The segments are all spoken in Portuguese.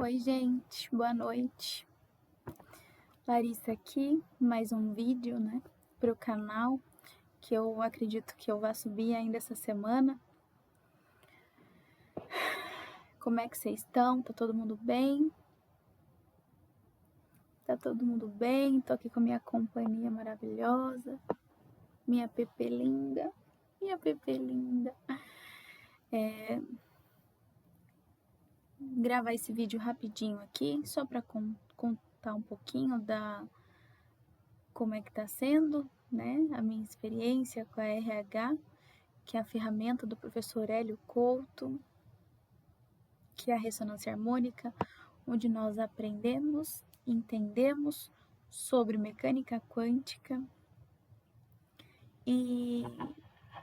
Oi, gente, boa noite. Larissa aqui, mais um vídeo, pro canal, que eu acredito que eu vá subir ainda essa semana. Como é que vocês estão? Tá todo mundo bem? Tá todo mundo bem? Tô aqui com a minha companhia maravilhosa, minha Pepe linda, minha Pepe linda. Gravar esse vídeo rapidinho aqui, só pra contar um pouquinho como é que tá sendo, a minha experiência com a RH, que é a ferramenta do professor Hélio Couto, que é a ressonância harmônica, onde nós aprendemos, entendemos sobre mecânica quântica e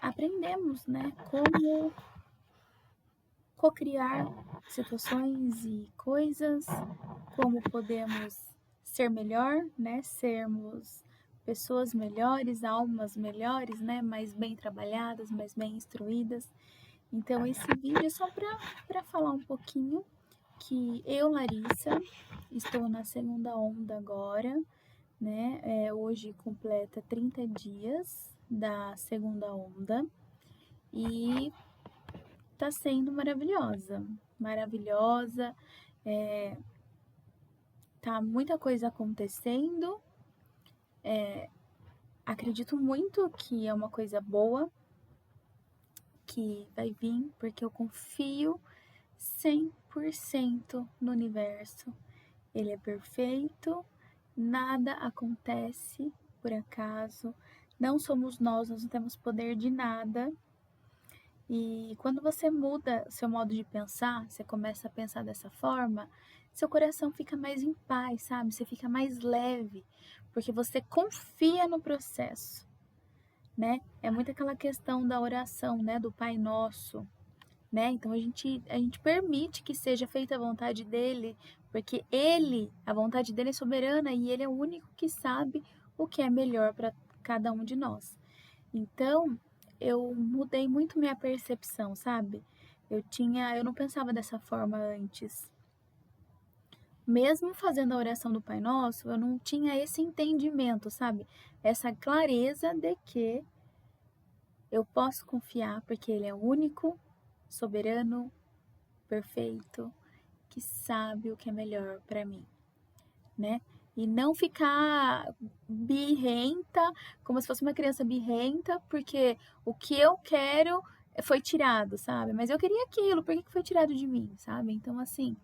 aprendemos, como cocriar situações e coisas, como podemos ser melhor, sermos pessoas melhores, almas melhores, mais bem trabalhadas, mais bem instruídas. Então, esse vídeo é só para falar um pouquinho que eu, Larissa, estou na segunda onda agora, hoje completa 30 dias da segunda onda e tá sendo maravilhosa, maravilhosa, tá muita coisa acontecendo, acredito muito que é uma coisa boa, que vai vir, porque eu confio 100% no universo. Ele é perfeito, nada acontece por acaso, não somos nós não temos poder de nada. E quando você muda seu modo de pensar, você começa a pensar dessa forma, seu coração fica mais em paz, sabe? Você fica mais leve, porque você confia no processo, É muito aquela questão da oração, do Pai Nosso, Então a gente permite que seja feita a vontade dele, porque a vontade dele é soberana e ele é o único que sabe o que é melhor para cada um de nós. Então, eu mudei muito minha percepção, sabe? Eu não pensava dessa forma antes. Mesmo fazendo a oração do Pai Nosso, eu não tinha esse entendimento, sabe? Essa clareza de que eu posso confiar, porque ele é o único, soberano, perfeito, que sabe o que é melhor para mim, E não ficar birrenta, como se fosse uma criança birrenta, porque o que eu quero foi tirado, sabe? Mas eu queria aquilo, por que foi tirado de mim, sabe? Então, assim,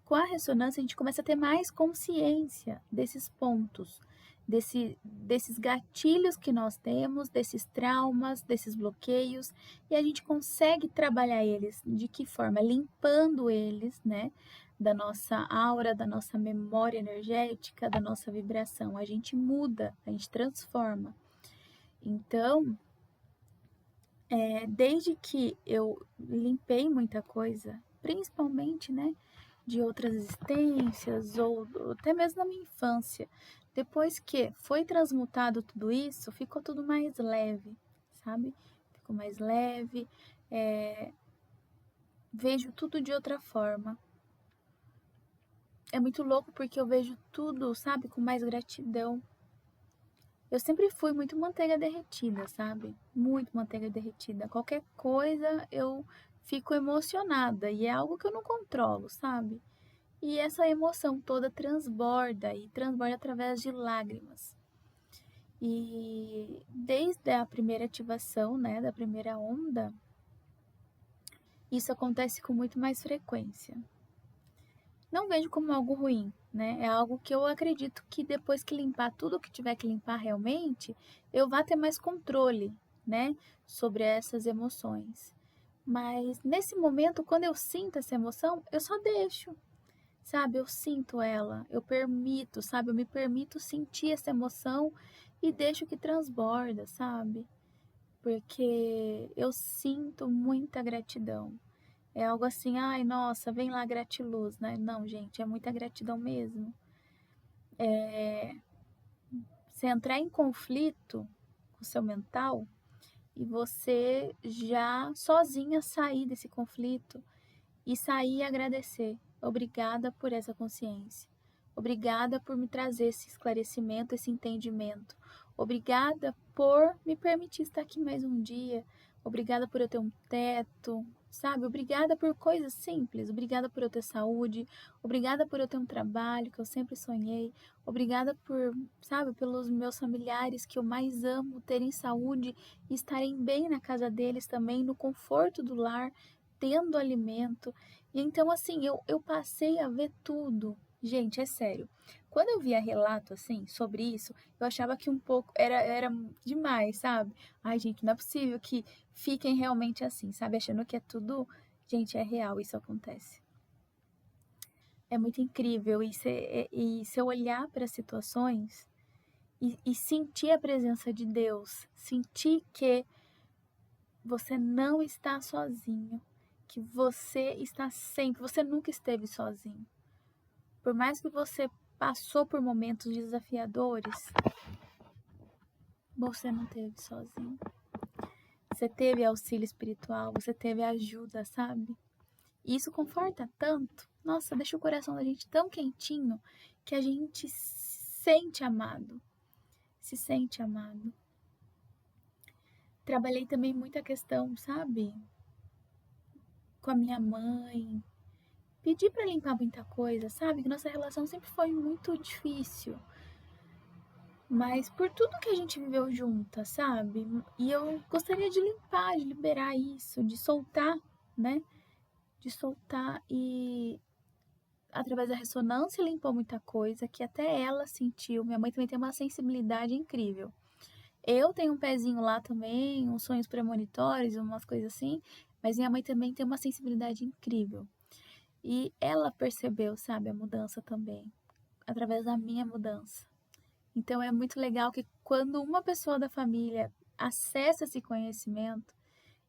com a ressonância a gente começa a ter mais consciência desses pontos, desses gatilhos que nós temos, desses traumas, desses bloqueios, e a gente consegue trabalhar eles de que forma? Limpando eles, da nossa aura, da nossa memória energética, da nossa vibração. A gente muda, a gente transforma. Então, desde que eu limpei muita coisa, principalmente, de outras existências ou até mesmo na minha infância, depois que foi transmutado tudo isso, ficou tudo mais leve, sabe? Ficou mais leve, vejo tudo de outra forma. É muito louco porque eu vejo tudo, sabe, com mais gratidão. Eu sempre fui muito manteiga derretida, sabe? Muito manteiga derretida. Qualquer coisa eu fico emocionada e é algo que eu não controlo, sabe? E essa emoção toda transborda e transborda através de lágrimas. E desde a primeira ativação, da primeira onda, isso acontece com muito mais frequência. Não vejo como algo ruim, É algo que eu acredito que depois que limpar tudo que tiver que limpar realmente, eu vá ter mais controle, sobre essas emoções. Mas nesse momento, quando eu sinto essa emoção, eu só deixo, sabe? Eu sinto ela, eu permito, sabe? Eu me permito sentir essa emoção e deixo que transborda, sabe? Porque eu sinto muita gratidão. É algo assim, ai, nossa, vem lá gratiluz, Não, gente, é muita gratidão mesmo. Você entrar em conflito com o seu mental e você já sozinha sair desse conflito e sair e agradecer. Obrigada por essa consciência. Obrigada por me trazer esse esclarecimento, esse entendimento. Obrigada por me permitir estar aqui mais um dia. Obrigada por eu ter um teto, sabe? Obrigada por coisas simples. Obrigada por eu ter saúde. Obrigada por eu ter um trabalho que eu sempre sonhei. Obrigada por, sabe, pelos meus familiares que eu mais amo terem saúde e estarem bem na casa deles também, no conforto do lar, tendo alimento. E então, assim, eu passei a ver tudo. Gente, é sério. Quando eu via relato, assim, sobre isso, eu achava que um pouco era demais, sabe? Ai, gente, não é possível que fiquem realmente assim, sabe? Achando que é tudo. Gente, é real, isso acontece. É muito incrível. E se eu olhar para as situações e sentir a presença de Deus, sentir que você não está sozinho, que você está sempre, você nunca esteve sozinho. Por mais que você passou por momentos desafiadores, você não teve sozinho. Você teve auxílio espiritual, você teve ajuda, sabe? E isso conforta tanto. Nossa, deixa o coração da gente tão quentinho que a gente se sente amado. Se sente amado. Trabalhei também muita questão, sabe? Com a minha mãe. Pedi pra limpar muita coisa, sabe? Que nossa relação sempre foi muito difícil. Mas por tudo que a gente viveu junta, sabe? E eu gostaria de limpar, de liberar isso, de soltar, né? De soltar e através da ressonância limpou muita coisa que até ela sentiu. Minha mãe também tem uma sensibilidade incrível. Eu tenho um pezinho lá também, uns sonhos premonitórios, umas coisas assim, mas minha mãe também tem uma sensibilidade incrível. E ela percebeu, sabe, a mudança também, através da minha mudança. Então é muito legal que quando uma pessoa da família acessa esse conhecimento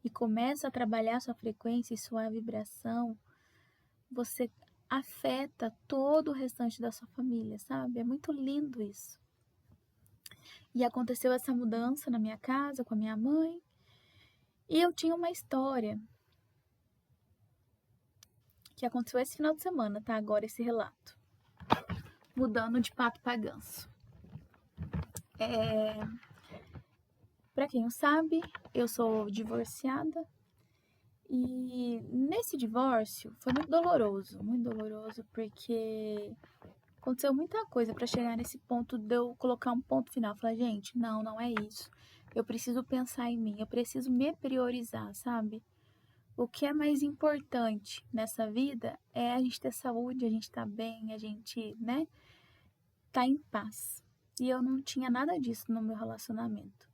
e começa a trabalhar sua frequência e sua vibração, você afeta todo o restante da sua família, sabe? É muito lindo isso. E aconteceu essa mudança na minha casa com a minha mãe. E eu tinha uma história que aconteceu esse final de semana, tá? Agora esse relato. Mudando de pato pra ganso. Pra quem não sabe, eu sou divorciada. E nesse divórcio foi muito doloroso, porque aconteceu muita coisa pra chegar nesse ponto de eu colocar um ponto final. Falar, gente, não é isso. Eu preciso pensar em mim, eu preciso me priorizar, sabe? O que é mais importante nessa vida é a gente ter saúde, a gente tá bem, a gente, né, tá em paz. E eu não tinha nada disso no meu relacionamento.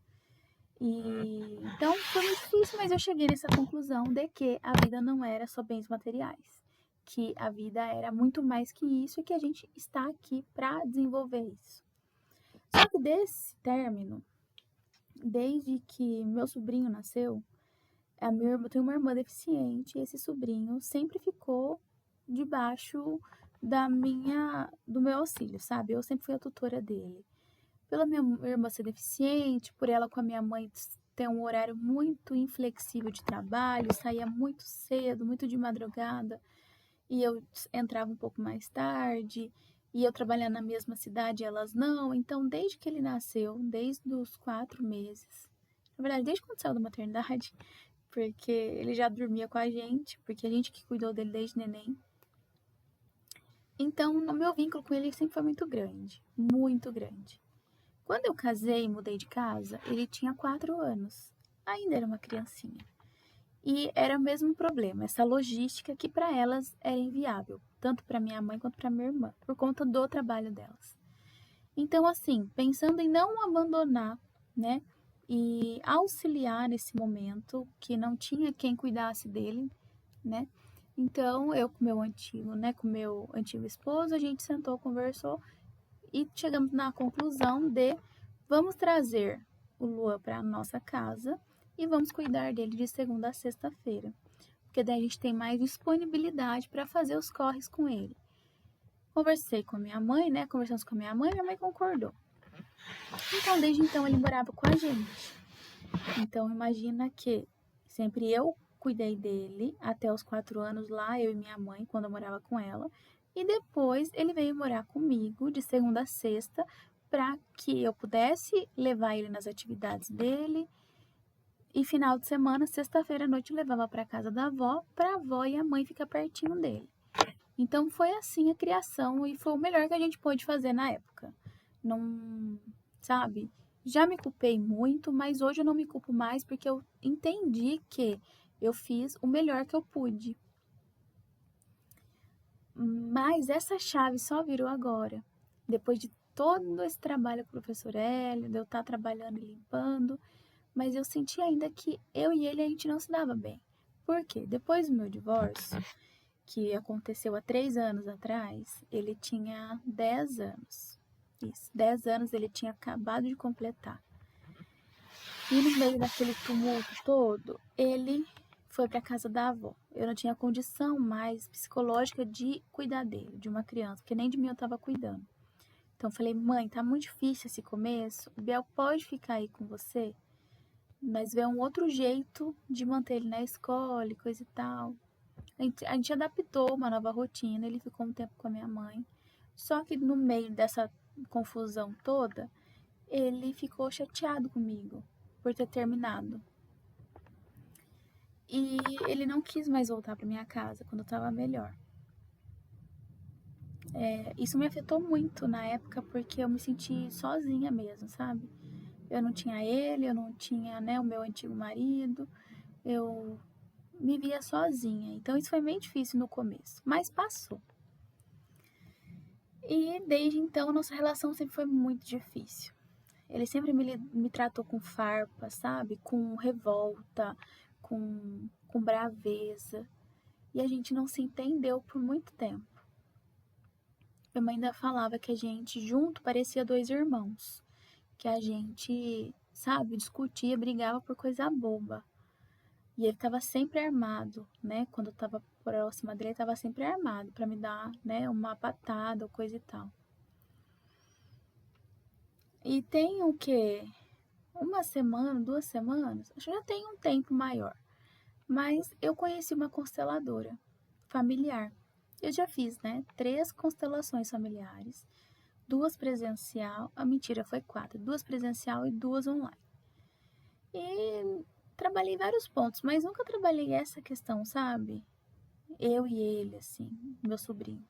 E então foi muito difícil, mas eu cheguei nessa conclusão de que a vida não era só bens materiais, que a vida era muito mais que isso e que a gente está aqui para desenvolver isso. Só que desse término, desde que meu sobrinho nasceu, eu tenho uma irmã deficiente e esse sobrinho sempre ficou debaixo do meu auxílio, sabe? Eu sempre fui a tutora dele. Pela minha irmã ser deficiente, por ela com a minha mãe ter um horário muito inflexível de trabalho, saía muito cedo, muito de madrugada, e eu entrava um pouco mais tarde, e eu trabalhava na mesma cidade, elas não. Então, desde que ele nasceu, desde os 4 meses, na verdade, desde quando saiu da maternidade, porque ele já dormia com a gente, porque a gente que cuidou dele desde neném. Então, o meu vínculo com ele sempre foi muito grande, muito grande. Quando eu casei e mudei de casa, ele tinha 4 anos. Ainda era uma criancinha. E era o mesmo problema, essa logística que para elas era inviável, tanto para minha mãe quanto para minha irmã, por conta do trabalho delas. Então, assim, pensando em não abandonar, né, e auxiliar nesse momento que não tinha quem cuidasse dele, né? Então, eu com meu antigo esposo, a gente sentou, conversou e chegamos na conclusão de vamos trazer o Luan para a nossa casa e vamos cuidar dele de segunda a sexta-feira. Porque daí a gente tem mais disponibilidade para fazer os corres com ele. Conversei com a minha mãe, né? Conversamos com a minha mãe concordou. Então, desde então, ele morava com a gente. Então, imagina que sempre eu cuidei dele até os 4 anos lá, eu e minha mãe, quando eu morava com ela. E depois ele veio morar comigo de segunda a sexta para que eu pudesse levar ele nas atividades dele. E final de semana, sexta-feira à noite, eu levava para casa da avó, para a avó e a mãe ficar pertinho dele. Então foi assim a criação e foi o melhor que a gente pôde fazer na época. Não, sabe? Já me culpei muito, mas hoje eu não me culpo mais porque eu entendi que eu fiz o melhor que eu pude. Mas essa chave só virou agora, depois de todo esse trabalho com o professor Hélio, de eu estar trabalhando e limpando, mas eu senti ainda que eu e ele a gente não se dava bem. Por quê? Depois do meu divórcio, que aconteceu há 3 anos atrás, ele tinha 10 anos. Isso, 10 anos ele tinha acabado de completar. E no meio daquele tumulto todo, ele foi para casa da avó. Eu não tinha condição mais psicológica de cuidar dele, de uma criança, porque nem de mim eu estava cuidando. Então eu falei, mãe, tá muito difícil esse começo, o Biel pode ficar aí com você, mas vê um outro jeito de manter ele na escola e coisa e tal. A gente adaptou uma nova rotina, ele ficou um tempo com a minha mãe. Só que no meio dessa confusão toda, ele ficou chateado comigo por ter terminado. E ele não quis mais voltar para minha casa quando eu tava melhor. Isso me afetou muito na época porque eu me senti sozinha mesmo, sabe? Eu não tinha ele, eu não tinha, né, o meu antigo marido, eu me via sozinha. Então isso foi meio difícil no começo, mas passou. E desde então nossa relação sempre foi muito difícil. Ele sempre me tratou com farpa, sabe? Com revolta, com braveza. E a gente não se entendeu por muito tempo. Minha mãe ainda falava que a gente junto parecia 2 irmãos. Que a gente, sabe, discutia, brigava por coisa boba. E ele tava sempre armado, né? Quando eu tava próxima dele, ele tava sempre armado pra me dar, né, uma patada ou coisa e tal. E tem o quê? Uma semana, 2 semanas? Acho que já tem um tempo maior. Mas eu conheci uma consteladora familiar. Eu já fiz, né? 3 constelações familiares. 2 presencial. Ah, mentira, foi 4. 2 presencial e 2 online. E trabalhei vários pontos, mas nunca trabalhei essa questão, sabe? Eu e ele, assim, meu sobrinho.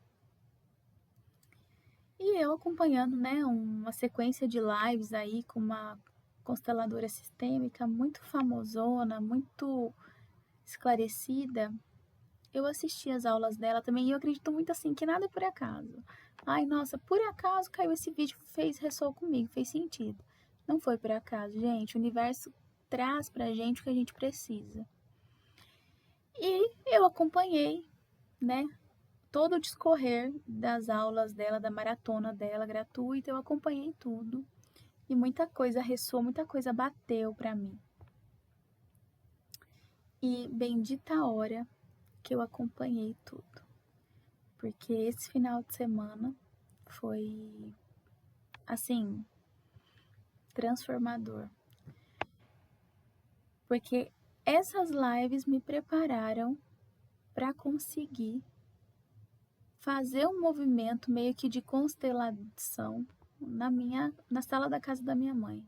E eu acompanhando, né, uma sequência de lives aí com uma consteladora sistêmica muito famosona, muito esclarecida. Eu assisti as aulas dela também e eu acredito muito assim que nada é por acaso. Ai, nossa, por acaso caiu esse vídeo, ressoou comigo, fez sentido. Não foi por acaso, gente. O universo traz pra gente o que a gente precisa. E eu acompanhei, né, todo o discorrer das aulas dela, da maratona dela gratuita, eu acompanhei tudo. E muita coisa ressoou, muita coisa bateu pra mim. E bendita a hora que eu acompanhei tudo. Porque esse final de semana foi, assim, transformador. Porque essas lives me prepararam para conseguir fazer um movimento meio que de constelação na sala da casa da minha mãe,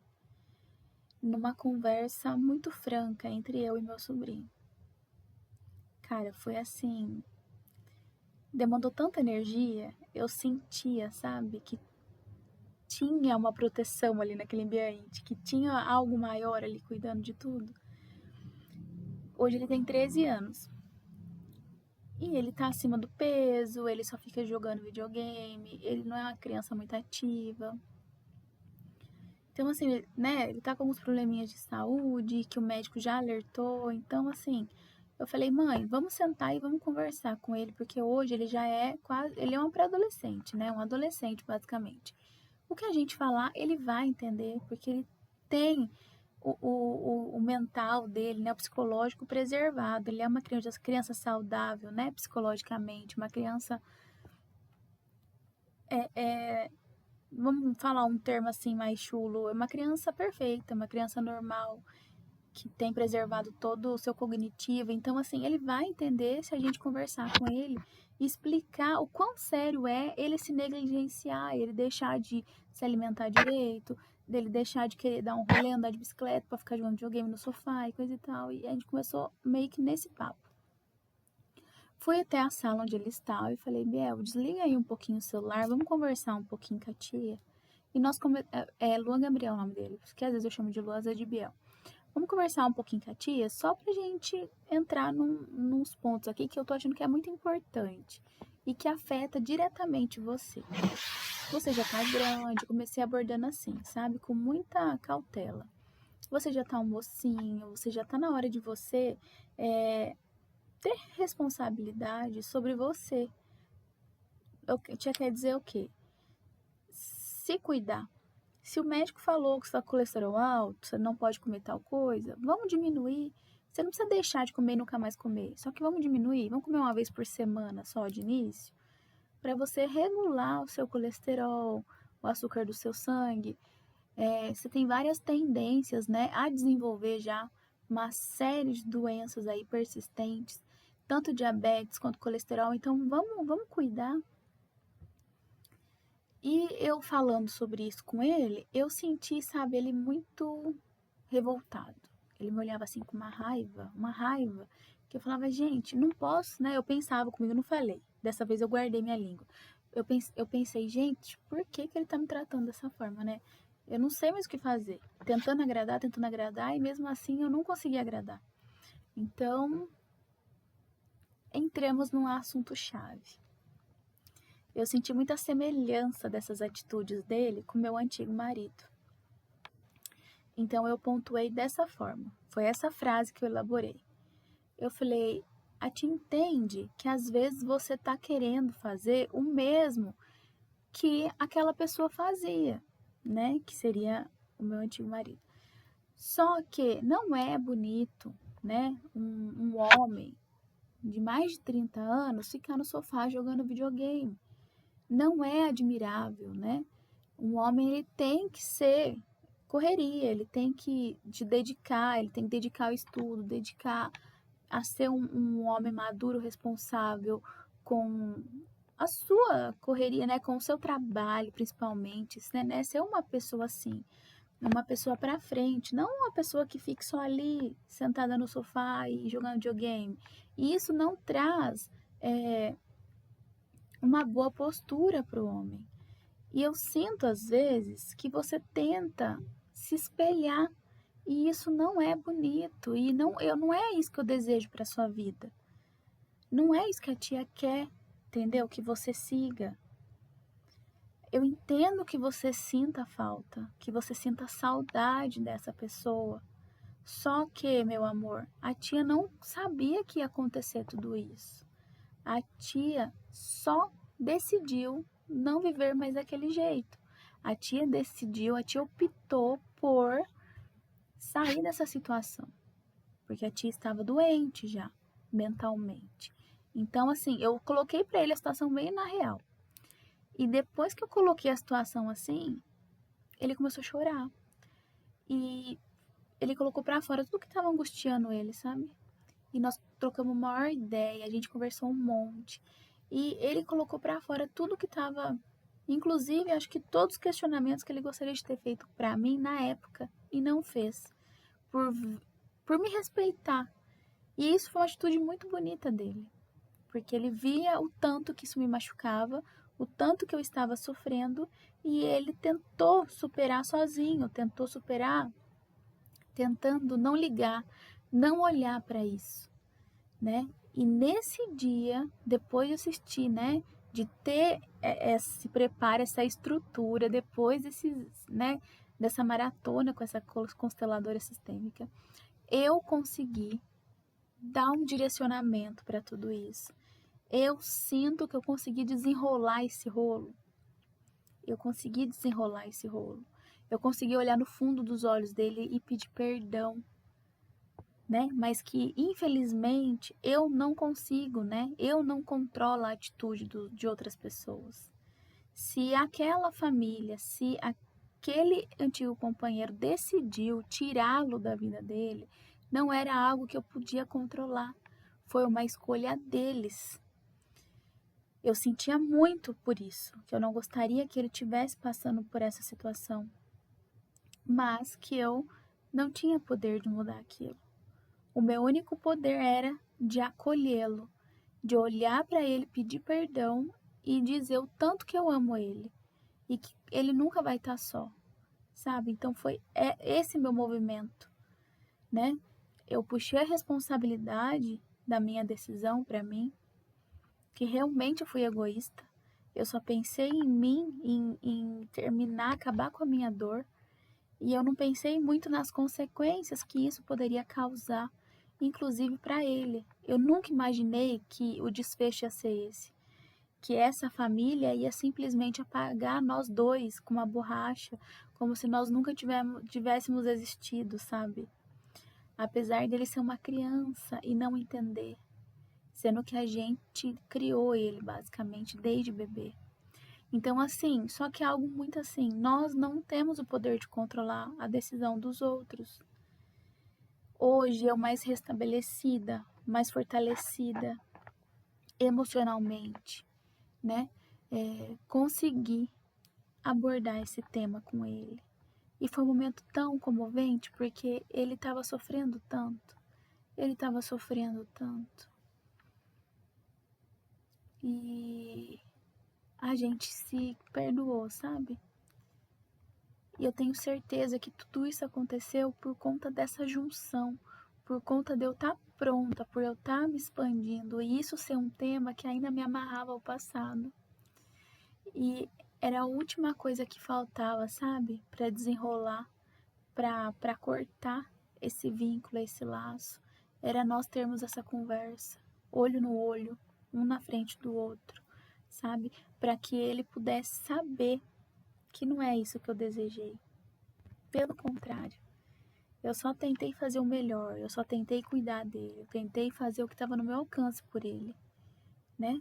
numa conversa muito franca entre eu e meu sobrinho. Cara, foi assim, demandou tanta energia, eu sentia, sabe, que tinha uma proteção ali naquele ambiente, que tinha algo maior ali cuidando de tudo. Hoje ele tem 13 anos. E ele tá acima do peso, ele só fica jogando videogame, ele não é uma criança muito ativa. Então, assim, né, ele tá com alguns probleminhas de saúde, que o médico já alertou. Então, assim, eu falei, mãe, vamos sentar e vamos conversar com ele, porque hoje ele já é quase, ele é um pré-adolescente, né, um adolescente, basicamente. O que a gente falar, ele vai entender, porque ele tem o mental dele, né, o psicológico preservado. Ele é uma criança saudável, né, psicologicamente, uma criança vamos falar um termo assim mais chulo, é uma criança perfeita, uma criança normal, que tem preservado todo o seu cognitivo. Então, assim, ele vai entender se a gente conversar com ele e explicar o quão sério é ele se negligenciar, ele deixar de se alimentar direito, dele deixar de querer dar um rolê, andar de bicicleta pra ficar jogando videogame no sofá e coisa e tal. E a gente começou meio que nesse papo. Fui até a sala onde ele estava e falei, Biel, desliga aí um pouquinho o celular, vamos conversar um pouquinho com a tia. E nós, Luan Gabriel é o nome dele, porque às vezes eu chamo de Luan, às vezes de Biel. Vamos conversar um pouquinho com a tia, só pra gente entrar nos pontos aqui que eu tô achando que é muito importante e que afeta diretamente você. Você já tá grande, comecei abordando assim, sabe? Com muita cautela. Você já tá um mocinho, você já tá na hora de você ter responsabilidade sobre você. Tia quer dizer o quê? Se cuidar. Se o médico falou que você está com colesterol alto, você não pode comer tal coisa, vamos diminuir. Você não precisa deixar de comer e nunca mais comer. Só que vamos diminuir, vamos comer uma vez por semana só de início, para você regular o seu colesterol, o açúcar do seu sangue. Você tem várias tendências, né, a desenvolver já uma série de doenças aí persistentes, tanto diabetes quanto colesterol. Então vamos cuidar. E eu falando sobre isso com ele, eu senti, sabe, ele muito revoltado. Ele me olhava assim com uma raiva, que eu falava, gente, não posso, né? Eu pensava comigo, eu não falei. Dessa vez eu guardei minha língua. Eu pensei, gente, por que ele tá me tratando dessa forma, né? Eu não sei mais o que fazer. Tentando agradar, e mesmo assim eu não consegui agradar. Então, entramos num assunto chave. Eu senti muita semelhança dessas atitudes dele com meu antigo marido. Então eu pontuei dessa forma. Foi essa frase que eu elaborei. Eu falei, a tia entende que às vezes você está querendo fazer o mesmo que aquela pessoa fazia, né? Que seria o meu antigo marido. Só que não é bonito, né? Um homem de mais de 30 anos ficar no sofá jogando videogame. Não é admirável, né? Um homem ele tem que ser correria, ele tem que se dedicar, ele tem que dedicar ao estudo, dedicar a ser um homem maduro, responsável, com a sua correria, né? Com o seu trabalho, principalmente, né? Ser uma pessoa assim, uma pessoa pra frente, não uma pessoa que fique só ali, sentada no sofá e jogando videogame. E isso não traz uma boa postura para o homem. E eu sinto às vezes que você tenta se espelhar e isso não é bonito e não é isso que eu desejo para sua vida. Não é isso que a tia quer, entendeu? Que você siga. Eu entendo que você sinta falta, que você sinta saudade dessa pessoa. Só que, meu amor, a tia não sabia que ia acontecer tudo isso. A tia só decidiu não viver mais daquele jeito. A tia optou por sair dessa situação, porque a tia estava doente já, mentalmente. Então, assim, eu coloquei para ele a situação bem na real. E depois que eu coloquei a situação assim, ele começou a chorar. E ele colocou para fora tudo que estava angustiando ele, sabe? E nós trocamos uma maior ideia, a gente conversou um monte. E ele colocou para fora tudo que estava, inclusive, acho que todos os questionamentos que ele gostaria de ter feito para mim na época e não fez, por me respeitar. E isso foi uma atitude muito bonita dele, porque ele via o tanto que isso me machucava, o tanto que eu estava sofrendo, e ele tentou superar sozinho, tentou superar tentando não ligar, não olhar para isso, né? E nesse dia, depois de assistir, né, de ter esse preparo, essa estrutura, depois né, dessa maratona com essa consteladora sistêmica, eu consegui dar um direcionamento para tudo isso. Eu sinto que eu consegui desenrolar esse rolo. Eu consegui desenrolar esse rolo. Eu consegui olhar no fundo dos olhos dele e pedir perdão, né? Mas que, infelizmente, eu não consigo, né? Eu não controlo a atitude de outras pessoas. Se aquela família, se aquele antigo companheiro decidiu tirá-lo da vida dele, não era algo que eu podia controlar. Foi uma escolha deles. Eu sentia muito por isso, que eu não gostaria que ele estivesse passando por essa situação, mas que eu não tinha poder de mudar aquilo. O meu único poder era de acolhê-lo, de olhar para ele, pedir perdão e dizer o tanto que eu amo ele e que ele nunca vai estar só, sabe? Então foi esse meu movimento, né? Eu puxei a responsabilidade da minha decisão para mim, que realmente eu fui egoísta. Eu só pensei em mim, em terminar, acabar com a minha dor. E eu não pensei muito nas consequências que isso poderia causar, inclusive para ele. Eu nunca imaginei que o desfecho ia ser esse. Que essa família ia simplesmente apagar nós dois com uma borracha, como se nós nunca tivéssemos existido, sabe? Apesar dele ser uma criança e não entender, sendo que a gente criou ele basicamente desde bebê. Então, assim, só que é algo muito assim, nós não temos o poder de controlar a decisão dos outros. Hoje eu mais restabelecida, mais fortalecida emocionalmente, né? Consegui abordar esse tema com ele. E foi um momento tão comovente porque ele estava sofrendo tanto. Ele estava sofrendo tanto. E a gente se perdoou, sabe? E eu tenho certeza que tudo isso aconteceu por conta dessa junção, por conta de eu estar pronta, por eu estar me expandindo e isso ser um tema que ainda me amarrava ao passado. E era a última coisa que faltava, sabe? Para desenrolar, para cortar esse vínculo, esse laço. Era nós termos essa conversa, olho no olho, um na frente do outro, sabe? Para que ele pudesse saber que não é isso que eu desejei. Pelo contrário, eu só tentei fazer o melhor, eu só tentei cuidar dele, eu tentei fazer o que estava no meu alcance por ele, né?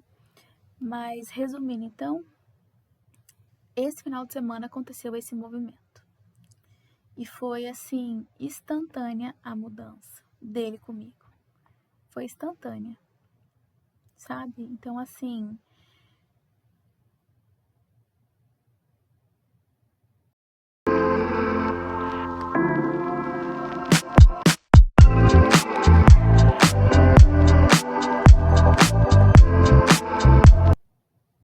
Mas, resumindo, então, esse final de semana aconteceu esse movimento. E foi, assim, instantânea a mudança dele comigo. Foi instantânea, sabe? Então, assim,